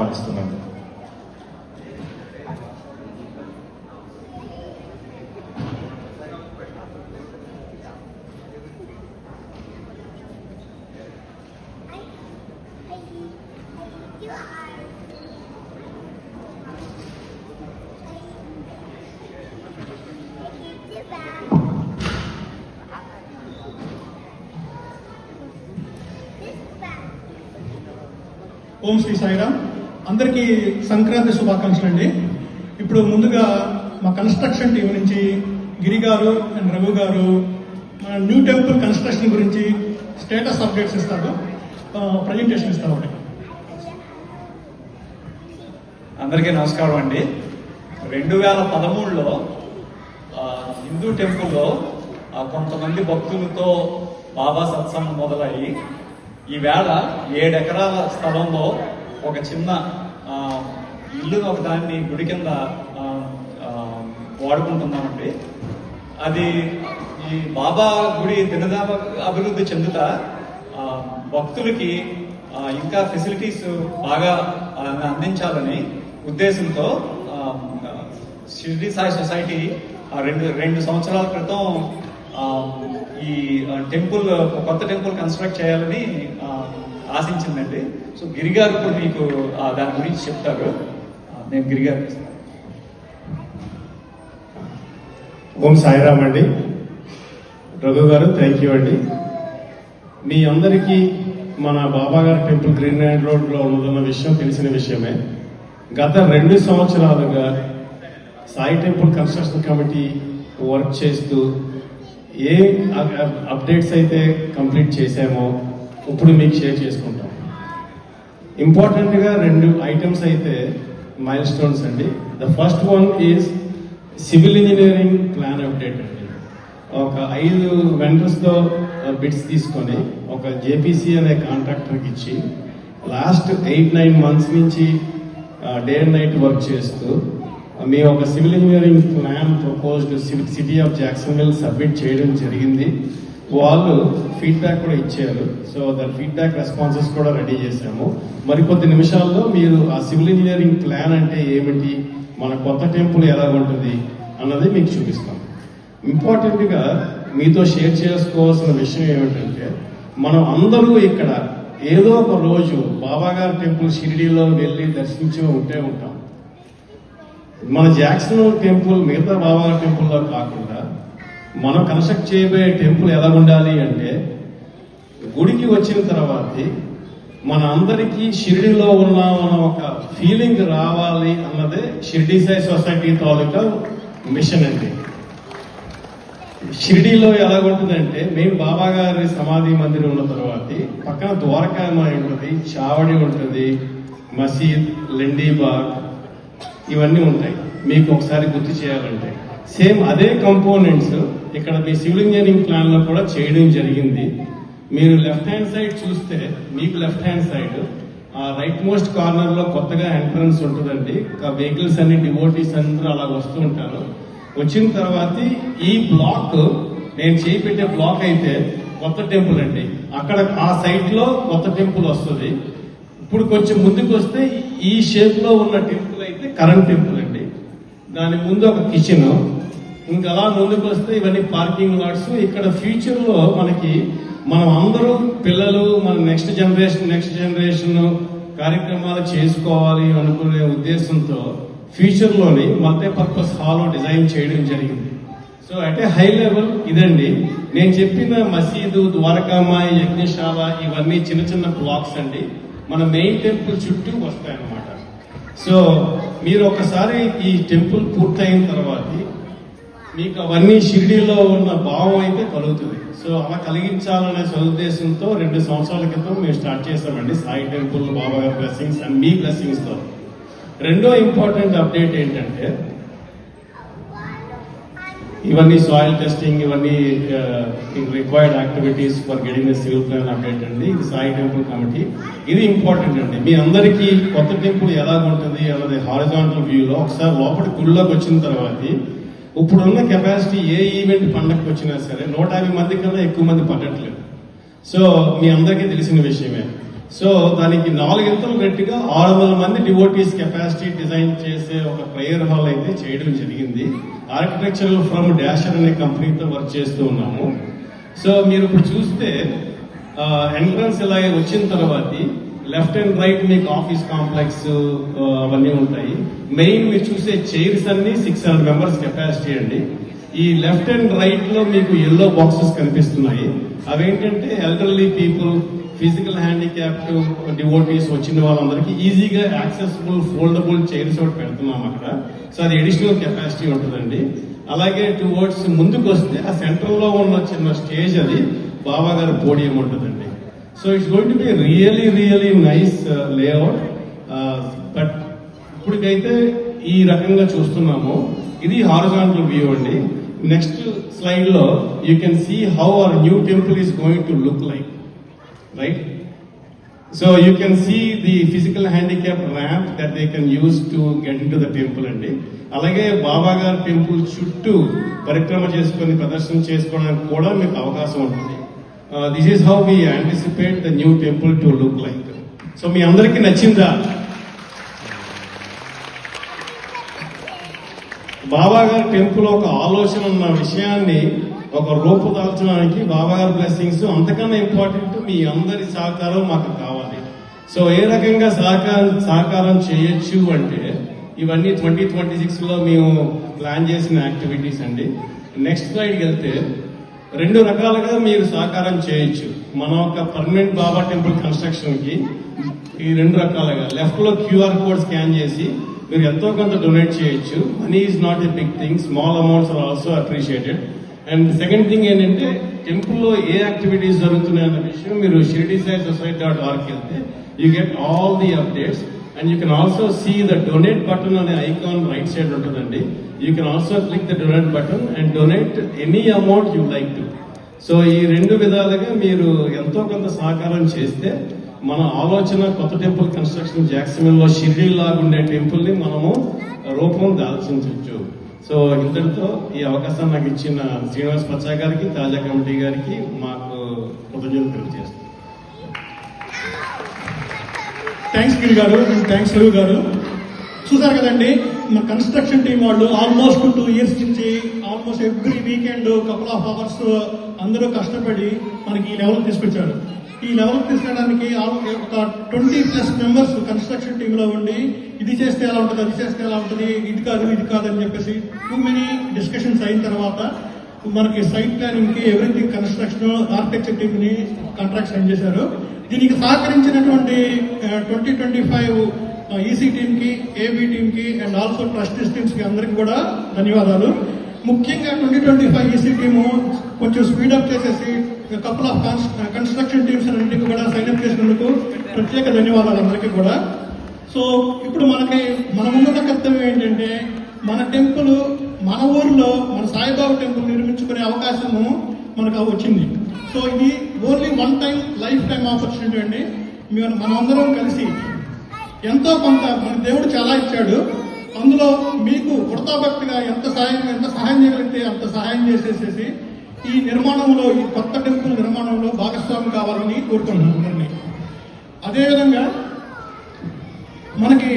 ఆహ్వానిస్తున్నాను. ఓం శ్రీ సాయిరామ్. అందరికీ సంక్రాంతి శుభాకాంక్షలు అండి. ఇప్పుడు ముందుగా మా కన్స్ట్రక్షన్ టీం నుంచి గిరి గారు అండ్ రఘు గారు మన న్యూ టెంపుల్ కన్స్ట్రక్షన్ గురించి స్టేటస్ అప్డేట్స్ ఇస్తారు, ప్రజెంటేషన్ ఇస్తారు. ఒకటి అందరికీ నమస్కారం అండి. 2013లో హిందూ టెంపుల్లో కొంతమంది భక్తులతో బాబా సత్సంగం మొదలయ్యి ఈవేళ 7 ఎకరాల స్థలంలో ఒక చిన్న ఇల్లు ఒక దాన్ని గుడి కింద వాడుకుంటున్నామండి. అది ఈ బాబా గుడి దినదామ అభివృద్ధి చెందుతా భక్తులకి ఇంకా ఫెసిలిటీస్ బాగా అందించాలని ఉద్దేశంతో షిర్డీ సాయి సొసైటీ రెండు సంవత్సరాల క్రితం ఈ టెంపుల్ కొత్త టెంపుల్ కన్స్ట్రక్ట్ చేయాలని ఆశించిందండి. సో గిరిగారు ఇప్పుడు మీకు దాని గురించి చెప్తారు. నేను గిరిగారు. ఓం సాయిరామ్ అండి. రఘు గారు థ్యాంక్ యూ అండి. మీ అందరికీ మన బాబా గారి టెంపుల్ గ్రీన్ ల్యాండ్ రోడ్లో ఉన్నదన్న విషయం తెలిసిన విషయమే. గత 2 సంవత్సరాలుగా Sai temple construction committee work చేస్తూ ఏ అప్డేట్స్ అయితే కంప్లీట్ చేశామో ఇప్పుడు మీకు షేర్ చేసుకుంటాం. ఇంపార్టెంట్గా 2 ఐటమ్స్ అయితే మైల్ స్టోన్స్ అండి. The first one is civil engineering plan update అండి. ఒక 5 వెండర్స్తో బిడ్స్ తీసుకొని ఒక జేపీసీ అనే కాంట్రాక్టర్కి ఇచ్చి లాస్ట్ 8-9 మంత్స్ నుంచి డే అండ్ నైట్ వర్క్ చేస్తూ మేము ఒక civil engineering plan proposed city of Jacksonville submit చేయడం జరిగింది. వాళ్ళు ఫీడ్బ్యాక్ కూడా ఇచ్చారు. సో దాని ఫీడ్బ్యాక్ రెస్పాన్సెస్ కూడా రెడీ చేశాము. మరికొద్ది నిమిషాల్లో మీరు ఆ సివిల్ ఇంజనీరింగ్ ప్లాన్ అంటే ఏమిటి, మన కొత్త టెంపుల్ ఎలా ఉంటుంది అన్నది మీకు చూపిస్తాం. ఇంపార్టెంట్గా మీతో షేర్ చేసుకోవాల్సిన విషయం ఏమిటంటే, మనం అందరూ ఇక్కడ ఏదో ఒక రోజు బాబా గారి టెంపుల్ షిరిడీలో వెళ్ళి దర్శించి ఉంటాం. మన జాక్సన్ టెంపుల్ మిగతా బాబా టెంపుల్లో కాకుండా మనం కన్స్ట్రక్ట్ చేయబోయే టెంపుల్ ఎలా ఉండాలి అంటే, గుడికి వచ్చిన తర్వాత మన అందరికీ షిరిడీలో ఉన్నామన్న ఒక ఫీలింగ్ రావాలి అన్నదే షిర్డీ సాయి సొసైటీ తాలూకా మిషన్ అండి. షిరిడీలో ఎలాగుంటుందంటే, మేము బాబా గారి సమాధి మందిరం ఉన్న తర్వాత పక్కన ద్వారకామాయి ఉంటుంది, చావడి ఉంటుంది, మసీద్, లెండీబాగ్ ఇవన్నీ ఉంటాయి. మీకు ఒకసారి గుర్తు చేయాలంటే సేమ్ అదే కంపోనెంట్స్ ఇక్కడ మీ సివిల్ ఇంజనీరింగ్ ప్లాన్ లో కూడా చేయడం జరిగింది. మీరు లెఫ్ట్ హ్యాండ్ సైడ్ చూస్తే మీకు left hand side right most corner లో కొత్తగా ఎంట్రన్స్ ఉంటుందండి. వెహికల్స్ అన్ని డివోటీస్ అందరూ అలా వస్తూ ఉంటారు. వచ్చిన తర్వాత ఈ బ్లాక్ నేను చేపెట్టే బ్లాక్ అయితే కొత్త టెంపుల్ అండి. అక్కడ ఆ సైట్ లో కొత్త టెంపుల్ వస్తుంది. ఇప్పుడు కొంచెం ముందుకు వస్తే ఈ షేప్ లో ఉన్న టెంపుల్ అయితే కరెంట్ టెంపుల్ అండి. దాని ముందు ఒక కిచెన్, ఇంకా అలా ముందుకు వస్తే ఇవన్నీ పార్కింగ్ లాట్స్. ఇక్కడ ఫ్యూచర్ లో మనం అందరూ పిల్లలు మన నెక్స్ట్ జనరేషన్ కార్యక్రమాలు చేసుకోవాలి అనుకునే ఉద్దేశంతో ఫ్యూచర్ లోని మల్టీపర్పస్ హాల్ డిజైన్ చేయడం జరిగింది. So at a high level ఇదండి. నేను చెప్పిన మసీదు, ద్వారకామాయి, యజ్ఞశాల ఇవన్నీ చిన్న చిన్న బ్లాక్స్ అండి. మన మెయిన్ టెంపుల్ చుట్టూ వస్తాయన్నమాట. సో మీరు ఒకసారి ఈ టెంపుల్ పూర్తయిన తర్వాత మీకు అవన్నీ షిరిడీలో ఉన్న భావం అయితే కలుగుతుంది. సో అలా కలిగించాలనే సదుద్దేశంతో 2 సంవత్సరాల క్రితం మేము స్టార్ట్ చేశామండి సాయి టెంపుల్ బాబా గారి బ్లెస్సింగ్స్ అండ్ మీ బ్లెస్సింగ్స్ తో. రెండో ఇంపార్టెంట్ అప్డేట్ ఏంటంటే, ఇవన్నీ సాయిల్ టెస్టింగ్, ఇవన్నీ required activities for getting the civil plan update అండి. ఇది సాయి టెంపుల్ కమిటీ. ఇది ఇంపార్టెంట్ అండి. మీ అందరికీ కొత్త టెంపుల్ ఎలాగుంటుంది అన్నది హారిజాంటల్ వ్యూలో ఒకసారి లోపలి గుళ్ళోకి వచ్చిన తర్వాత ఇప్పుడున్న కెపాసిటీ ఏ ఈవెంట్ పండగకి వచ్చినా సరే 150 మంది కన్నా ఎక్కువ మంది పడట్లేదు. సో మీ అందరికీ తెలిసిన విషయమే. సో దానికి 4 ఇంతలు గట్టిగా 600 మంది డివోటీస్ కెపాసిటీ డిజైన్ చేసే ఒక ప్రేయర్ హాల్ అయితే చేయడం జరిగింది. ఆర్కిటెక్చరల్ ఫ్రమ్ డాషర్ అనే కంపెనీతో వర్క్ చేస్తూ ఉన్నాము. సో మీరు ఇప్పుడు చూస్తే ఎంట్రన్స్ ఇలా వచ్చిన తర్వాత లెఫ్ట్ అండ్ రైట్ మీకు ఆఫీస్ కాంప్లెక్స్ అవన్నీ ఉంటాయి. మెయిన్ మీరు చూసే చైర్స్ అన్ని 600 మెంబర్స్ కెపాసిటీ అండి. ఈ లెఫ్ట్ అండ్ రైట్ లో మీకు ఎల్లో బాక్సెస్ కనిపిస్తున్నాయి. అవేంటంటే elderly people, physical handicapped devotees వచ్చిన వాళ్ళందరికీ ఈజీగా యాక్సెసిబుల్ ఫోల్డబుల్ చైర్స్ ఒకటి పెడుతున్నాం అక్కడ. సో అది అడిషనల్ కెపాసిటీ ఉంటుందండి. అలాగే టువర్డ్స్ ముందుకు వస్తే ఆ సెంటర్ లో ఉన్న చిన్న స్టేజ్ అది బాబా గారి పోడియం ఉంటుందండి. So it's going to be really nice layout. But ఇప్పటికైతే ఈ రకంగా చూస్తున్నాము. ఇది హారిజాంటల్ వ్యూ అండి. నెక్స్ట్ స్లైడ్ లో you can see how our new temple is going to look like, right? So you can see the physical handicap ramp that they can use to get into the temple అండి. అలాగే బాబా గారి temple చుట్టూ పరిక్రమ చేసుకొని ప్రదర్శన చేసుకోవడానికి కూడా మీకు అవకాశం ఉంటుంది. This is how we anticipate the new temple to look like. So మీ అందరికీ నచ్చిందా? బాబా గారి టెంపుల్ ఒక ఆలోచన ఉన్న విషయాన్ని ఒక రూపుదాల్చడానికి బాబా గారి బ్లెస్సింగ్స్ అంతకన్నా ఇంపార్టెంట్ మీ అందరి సహకారం మాకు కావాలి. సో ఏ రకంగా సహకారం చేయొచ్చు అంటే ఇవన్నీ 2026 లో మేము ప్లాన్ చేసిన యాక్టివిటీస్ అండి. నెక్స్ట్ స్లైడ్కి వెళ్తే 2 రకాలుగా మీరు సహకారం చేయొచ్చు. మన ఒక పర్మనెంట్ బాబా టెంపుల్ కన్స్ట్రక్షన్ కి ఈ 2 రకాలుగా లెఫ్ట్ లో QR కోడ్ స్కాన్ చేసి మీరు ఎంతో కొంత డొనేట్ చేయొచ్చు. Money is not a big thing, small amounts are also appreciated. And second thing ఏంటంటే టెంపుల్లో ఏ యాక్టివిటీస్ జరుగుతున్నాయన్న విషయం మీరు shirdisaisociety.org కి వెళ్తే you get all the updates. And you can also see the donate button అనే ఐకాన్ రైట్ సైడ్ ఉంటుందండి. You can also click the donate button and donate any amount you like to. So ఈ 2 విధాలుగా మీరు ఎంతో కొంత సహకారం చేస్తే మన ఆలోచన కొత్త టెంపుల్ కన్స్ట్రక్షన్ జాక్సన్విల్ లో షిరిడి లాగా ఉండే టెంపుల్ ని మనము రూపం దాల్చించవచ్చు. సో ఇంతటితో ఈ అవకాశం నాకు ఇచ్చిన శ్రీనివాస్ పచ్చా గారికి, తాజా కమిటీ గారికి మాకు కృతజ్ఞతలు తెలియజేస్తాం. థ్యాంక్స్ గిరి గారు అండ్ థ్యాంక్స్ రవి గారు. చూసారు కదండి, మా కన్స్ట్రక్షన్ టీం వాళ్ళు ఆల్మోస్ట్ 2 years నుంచి almost every weekend couple of hours అందరూ కష్టపడి మనకి ఈ లెవెల్ తీసుకొచ్చారు. ఈ లెవెల్ తీసుకెళ్ళడానికి ఒక 20+ మెంబర్స్ కన్స్ట్రక్షన్ టీమ్ లో ఉండి ఇది చేస్తే ఎలా ఉంటుంది, అది చేస్తే ఎలా ఉంటుంది, ఇది కాదు అని చెప్పేసి టూ మెనీ డిస్కషన్స్ అయిన తర్వాత మనకి సైట్ ప్లానింగ్ కి ఎవ్రీథింగ్ కన్స్ట్రక్షన్ ఆర్కిటెక్చర్ టీమ్ ని కాంట్రాక్ట్ సైన్ చేశారు. దీనికి సహకరించినటువంటి 2025 ఈసీ టీమ్ కి, ఏబీ టీమ్ కి అండ్ ఆల్సో ట్రస్టీస్ టీమ్స్ కి అందరికి కూడా ధన్యవాదాలు. ముఖ్యంగా 2025 ఈసీ టీము కొంచెం స్పీడప్ చేసేసి కపుల్ ఆఫ్ కన్స్ట్రక్షన్ టీమ్స్ అన్నింటికి కూడా సైన్అప్ చేసినందుకు ప్రత్యేక ధన్యవాదాలు అందరికీ కూడా. సో ఇప్పుడు మన ముందున్న కర్తవ్యం ఏంటంటే మన టెంపుల్ మన ఊర్లో మన సాయిబాబా టెంపుల్ నిర్మించుకునే అవకాశము మనకు వచ్చింది. సో ఇది only one time life time opportunity అండి. మనమందరం కలిసి ఎంతో కొంత మన దేవుడు చాలా ఇచ్చాడు. అందులో మీకు వృతాభక్తిగా ఎంత సహాయం చేయగలిగితే అంత సహాయం చేసేసేసి ఈ నిర్మాణంలో, ఈ కొత్త టెంపుల్ నిర్మాణంలో భాగస్వామి కావాలని కోరుకుంటున్నాను అందరినీ. అదేవిధంగా మనకి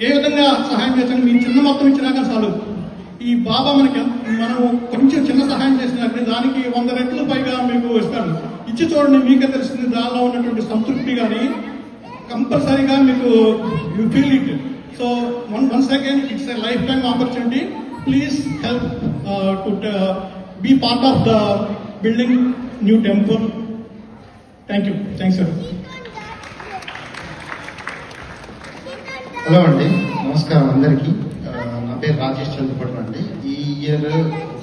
ఏ విధంగా సహాయం చేస్తాను, మీ చిన్న మొత్తం ఇచ్చినాక చాలు. ఈ బాబా మనం కొంచెం చిన్న సహాయం చేసినట్టు దానికి 100 రెట్లు పైగా మీకు ఇస్తాడు. ఇచ్చి చూడండి, మీకే తెలుస్తుంది దానిలో ఉన్నటువంటి సంతృప్తి కానీ కంపల్సరీగా మీకు you feel it. So once again it's a lifetime opportunity. Please help to be part of the building new temple. Thank you. Thanks sir. Hello అండి, నమస్కారం అందరికీ. నా పేరు రాజేష్ చంద్రపట్ల అండి. ఈ year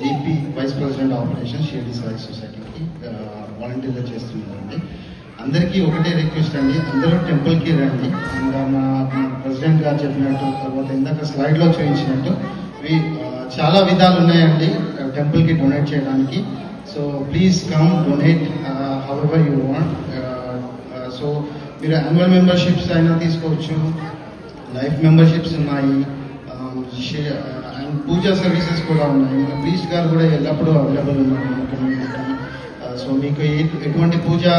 VP vice president operation Shirdi Sai సొసైటీకి వాలంటీర్గా చేస్తున్నారండి. అందరికీ ఒకటే రిక్వెస్ట్ అండి, అందరూ టెంపుల్కి రండి. ఇంకా మా ప్రెసిడెంట్ గారు చెప్పినట్టు, తర్వాత ఇందాక స్లైడ్లో చూపించినట్టు చాలా విధాలు ఉన్నాయండి టెంపుల్కి డొనేట్ చేయడానికి. So please come donate however you want. So మీరు యాన్యువల్ మెంబర్షిప్స్ అయినా తీసుకోవచ్చు, లైఫ్ మెంబర్షిప్స్ ఉన్నాయి, అండ్ పూజా సర్వీసెస్ కూడా ఉన్నాయి. మన ప్రీస్ట్ గారు కూడా ఎల్లప్పుడూ అవైలబుల్ ఉన్నారు. సో మీకు ఎటువంటి పూజా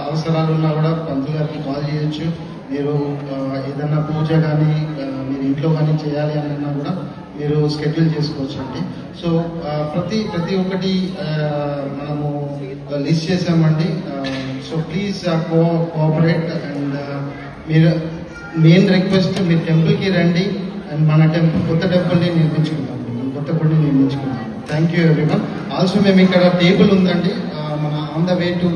అవసరాలు ఉన్నా కూడా పంతులు గారికి కాల్ చేయొచ్చు. మీరు ఏదన్నా పూజ కానీ మీరు ఇంట్లో కానీ చేయాలి అన్నా కూడా మీరు షెడ్యూల్ చేసుకోవచ్చు అండి. సో ప్రతి ఒక్కటి మనము లిస్ట్ చేసామండి. So please cooperate. అండ్ మీరు మెయిన్ రిక్వెస్ట్, మీరు టెంపుల్కి రండి అండ్ మన కొత్త టెంపుల్ని నిర్మించుకుంటాం, కొత్త గుడిని నిర్మించుకుంటాం. Thank you everyone. ఆల్సో మేము ఇక్కడ టేబుల్ ఉందండి మన on the way to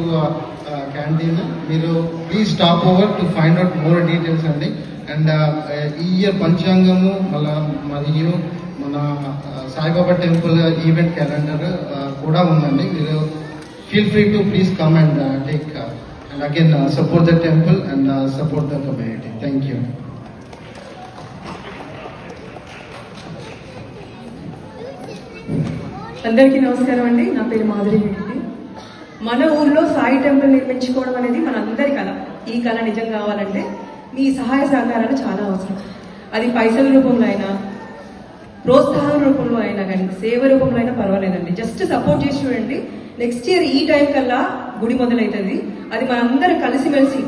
canteen. మీరు please stop over to find out more details అండి. అండ్ ఈ ఇయర్ పంచాంగము మరియు మన సాయిబాబా టెంపుల్ ఈవెంట్ క్యాలెండర్ కూడా ఉందండి. మీరు feel free to please come and take and again support the temple and support the community. Thank you. అందరికీ నమస్కారం అండి. నా పేరు మాధురి రెడ్డి. మన ఊర్లో సాయి టెంపుల్ నిర్మించుకోవడం అనేది మన అందరి కళ. ఈ కళ నిజం కావాలంటే మీ సహాయ సహకారాలు చాలా అవసరం. అది పైసల రూపంలో అయినా, ప్రోత్సాహం రూపంలో అయినా కానీ, సేవ రూపంలో అయినా పర్వాలేదండి. జస్ట్ సపోర్ట్ చేసి చూడండి. నెక్స్ట్ ఇయర్ ఈ టైం కల్లా గుడి మొదలవుతుంది. అది మనందరం కలిసిమెలిసి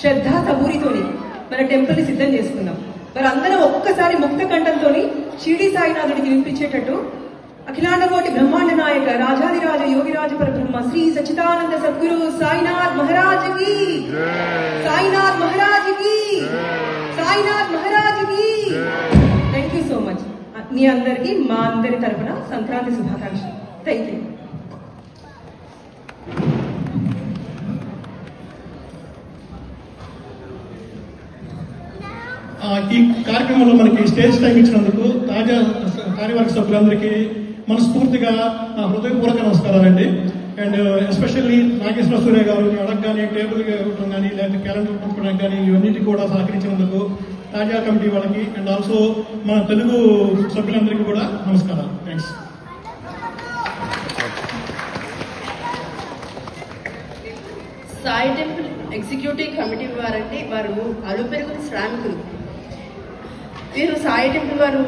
శ్రద్ధ సబూరితోని మన టెంపుల్ ని సిద్ధం చేసుకుందాం. మరి అందరం ఒక్కసారి ముక్త కంఠంతో షిరిడి సాయినాథుడికి వినిపించేటట్టు అఖిలాండ కోటి బ్రహ్మాండ నాయక రాజాదిరాజ యోగిరాజ పరబ్రహ్మ శ్రీ సచ్చిదానంద సద్గురు సాయినాథ్ మహారాజ్ కి, సాయినాథ్ మహారాజ్ కి, సాయినాథ్ మహారాజ్ కి. Thank you so much. మీ అందరికీ మా అందరి తరపున సంక్రాంతి శుభాకాంక్షలు. Thank you. ఈ కార్యక్రమంలో మనకి స్టేజ్ టైం ఇచ్చినందుకు తాజా కార్యవర్గ సభ్యులందరికీ మనస్ఫూర్తిగా నా హృదయపూర్వక నమస్కారాలండి. అండ్ ఎస్పెషల్లీ నాగేశ్వర సూర్య గారు అడగగానే టేబుల్ ఇవ్వడం కానీ, లేకపోతే క్యాలెండర్ పంపడం కానీ, ఇవన్నిటి కూడా సహకరించినందుకు తాజా కమిటీ వాళ్ళకి అండ్ ఆల్సో మన తెలుగు సభ్యులందరికీ కూడా నమస్కారాలు. Thanks. Sai temple executive committee వారంటే వారు అలుపెరుగుని శ్రామికులు. వీరు సాయి టెంపుల్ వారు